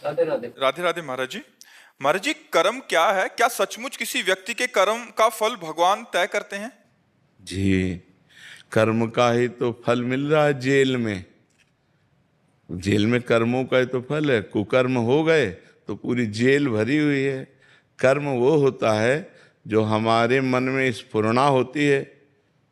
राधे राधे। राधे राधे महाराज जी। महाराज जी, कर्म क्या है? क्या सचमुच किसी व्यक्ति के कर्म का फल भगवान तय करते हैं? जी, कर्म का ही तो फल मिल रहा है जेल में। जेल में कर्मों का ही तो फल है। कुकर्म हो गए तो पूरी जेल भरी हुई है। कर्म वो होता है जो हमारे मन में स्फुरणा होती है,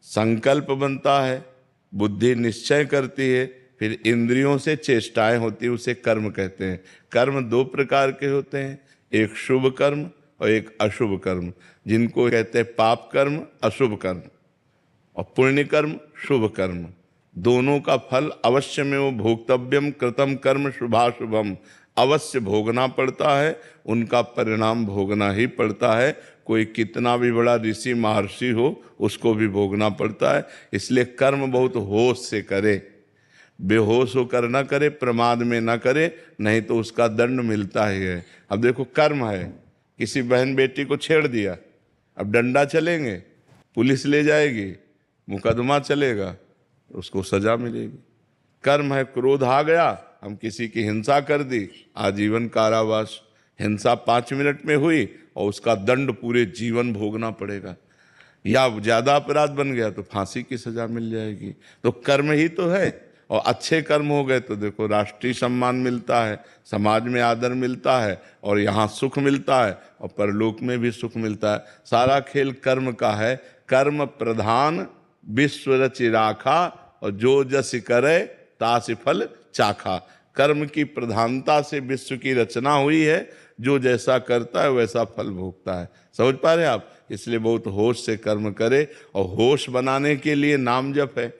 संकल्प बनता है, बुद्धि निश्चय करती है, फिर इंद्रियों से चेष्टाएं होती है, उसे कर्म कहते हैं। कर्म दो प्रकार के होते हैं, एक शुभ कर्म और एक अशुभ कर्म, जिनको कहते हैं पाप कर्म, अशुभ कर्म। और पुण्य कर्म, शुभ कर्म, दोनों का फल अवश्य में वो भोक्तव्यम कृतम कर्म शुभाशुभम, अवश्य भोगना पड़ता है। उनका परिणाम भोगना ही पड़ता है। कोई कितना भी बड़ा ऋषि महर्षि हो, उसको भी भोगना पड़ता है। इसलिए कर्म बहुत होश से करे, बेहोश होकर न करे, प्रमाद में न करे, नहीं तो उसका दंड मिलता ही है। अब देखो, कर्म है, किसी बहन बेटी को छेड़ दिया, अब डंडा चलेंगे, पुलिस ले जाएगी, मुकदमा चलेगा, उसको सजा मिलेगी। कर्म है, क्रोध आ गया, हम किसी की हिंसा कर दी, आजीवन कारावास। हिंसा 5 मिनट में हुई और उसका दंड पूरे जीवन भोगना पड़ेगा। या ज्यादा अपराध बन गया तो फांसी की सजा मिल जाएगी। तो कर्म ही तो है। और अच्छे कर्म हो गए तो देखो, राष्ट्रीय सम्मान मिलता है, समाज में आदर मिलता है, और यहाँ सुख मिलता है, और परलोक में भी सुख मिलता है। सारा खेल कर्म का है। कर्म प्रधान विश्व रचि राखा, और जो जस करे तास फल चाखा। कर्म की प्रधानता से विश्व की रचना हुई है। जो जैसा करता है वैसा फल भोगता है। समझ पा रहे आप? इसलिए बहुत होश से कर्म करे। और होश बनाने के लिए नाम जप है।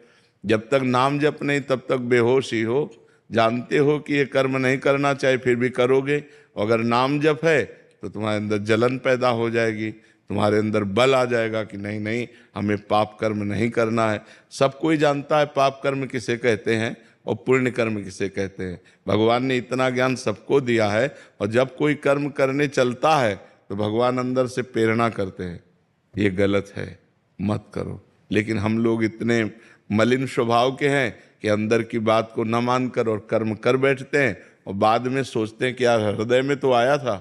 जब तक नाम जप नहीं, तब तक बेहोश ही हो। जानते हो कि ये कर्म नहीं करना चाहिए, फिर भी करोगे। अगर नाम जप है तो तुम्हारे अंदर जलन पैदा हो जाएगी, तुम्हारे अंदर बल आ जाएगा कि नहीं नहीं, हमें पाप कर्म नहीं करना है। सब कोई जानता है पाप कर्म किसे कहते हैं और पुण्य कर्म किसे कहते हैं। भगवान ने इतना ज्ञान सबको दिया है। और जब कोई कर्म करने चलता है तो भगवान अंदर से प्रेरणा करते हैं, ये गलत है, मत करो। लेकिन हम लोग इतने मलिन स्वभाव के हैं कि अंदर की बात को न मानकर और कर्म कर बैठते हैं, और बाद में सोचते हैं कि यार हृदय में तो आया था,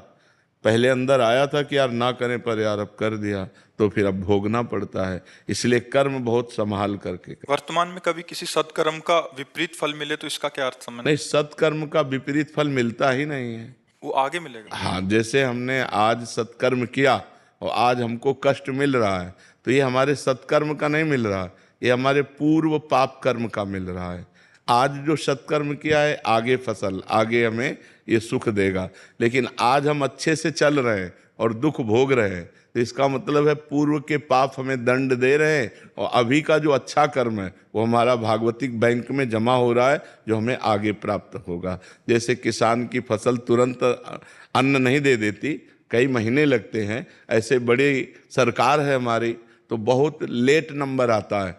पहले अंदर आया था कि यार ना करें, पर यार अब कर दिया, तो फिर अब भोगना पड़ता है। इसलिए कर्म बहुत संभाल करके करें। वर्तमान में कभी किसी सत्कर्म का विपरीत फल मिले तो इसका क्या अर्थ समझ? नहीं, सत्कर्म का विपरीत फल मिलता ही नहीं है। वो आगे मिलेगा। हाँ, जैसे हमने आज सत्कर्म किया और आज हमको कष्ट मिल रहा है, तो ये हमारे सत्कर्म का नहीं मिल रहा, ये हमारे पूर्व पाप कर्म का मिल रहा है। आज जो सत्कर्म किया है, आगे फसल, आगे हमें ये सुख देगा। लेकिन आज हम अच्छे से चल रहे हैं और दुख भोग रहे हैं, तो इसका मतलब है पूर्व के पाप हमें दंड दे रहे हैं, और अभी का जो अच्छा कर्म है वो हमारा भागवतिक बैंक में जमा हो रहा है, जो हमें आगे प्राप्त होगा। जैसे किसान की फसल तुरंत अन्न नहीं दे देती, कई महीने लगते हैं, ऐसे बड़ी सरकार है हमारी तो बहुत लेट नंबर आता है।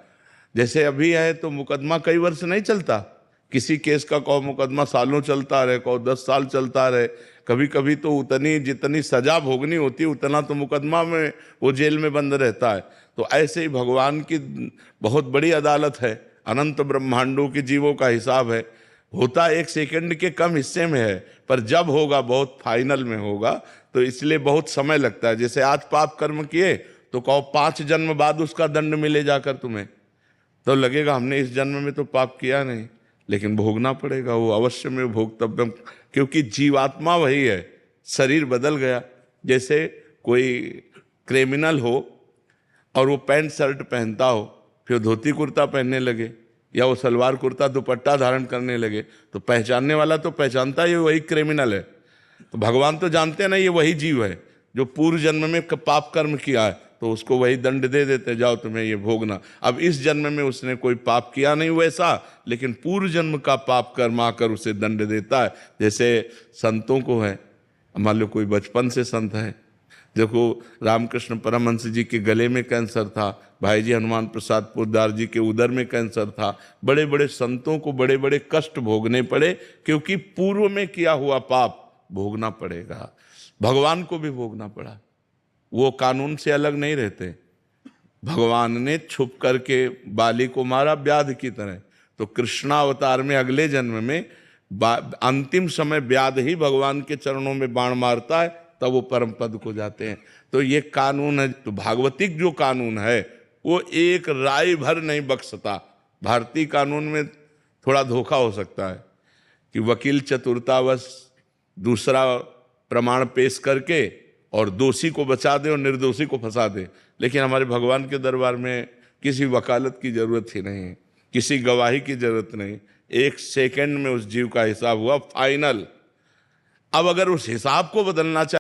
जैसे अभी है तो मुकदमा कई वर्ष नहीं चलता, किसी केस का कहो मुकदमा सालों चलता रहे, कहो 10 साल चलता रहे। कभी कभी तो उतनी जितनी सजा भोगनी होती है उतना तो मुकदमा में वो जेल में बंद रहता है। तो ऐसे ही भगवान की बहुत बड़ी अदालत है, अनंत ब्रह्मांडों के जीवों का हिसाब है। होता 1 सेकंड के कम हिस्से में है, पर जब होगा बहुत फाइनल में होगा, तो इसलिए बहुत समय लगता है। जैसे आज पाप कर्म किए तो कहो 5 जन्म बाद उसका दंड मिले जाकर तुम्हें, तो लगेगा हमने इस जन्म में तो पाप किया नहीं, लेकिन भोगना पड़ेगा, वो अवश्य में भोगतव्य, क्योंकि जीवात्मा वही है, शरीर बदल गया। जैसे कोई क्रिमिनल हो और वो पैंट शर्ट पहनता हो, फिर धोती कुर्ता पहनने लगे, या वो सलवार कुर्ता दुपट्टा धारण करने लगे, तो पहचानने वाला तो पहचानता है ये वही क्रिमिनल है। तो भगवान तो जानते हैं ना ये वही जीव है जो पूर्व जन्म में पाप कर्म किया है, तो उसको वही दंड दे देते, जाओ तुम्हें ये भोगना। अब इस जन्म में उसने कोई पाप किया नहीं वैसा, लेकिन पूर्व जन्म का पाप कर्म आकर उसे दंड देता है। जैसे संतों को है, मान लो कोई बचपन से संत है, देखो रामकृष्ण परमहंस जी के गले में कैंसर था, भाई जी हनुमान प्रसाद पोद्दार जी के उदर में कैंसर था। बड़े बड़े संतों को बड़े बड़े कष्ट भोगने पड़े, क्योंकि पूर्व में किया हुआ पाप भोगना पड़ेगा। भगवान को भी भोगना पड़ा, वो कानून से अलग नहीं रहते। भगवान ने छुप करके बाली को मारा व्याध की तरह, तो कृष्णावतार में अगले जन्म में अंतिम समय व्याध ही भगवान के चरणों में बाण मारता है, तब वो परम पद को जाते हैं। तो ये कानून है, तो भागवतिक जो कानून है वो एक राय भर नहीं बख्शता। भारतीय कानून में थोड़ा धोखा हो सकता है कि वकील चतुरतावश दूसरा प्रमाण पेश करके और दोषी को बचा दे और निर्दोषी को फंसा दे, लेकिन हमारे भगवान के दरबार में किसी वकालत की जरूरत ही नहीं, किसी गवाही की जरूरत नहीं। 1 सेकंड में उस जीव का हिसाब हुआ फाइनल। अब अगर उस हिसाब को बदलना चाहिए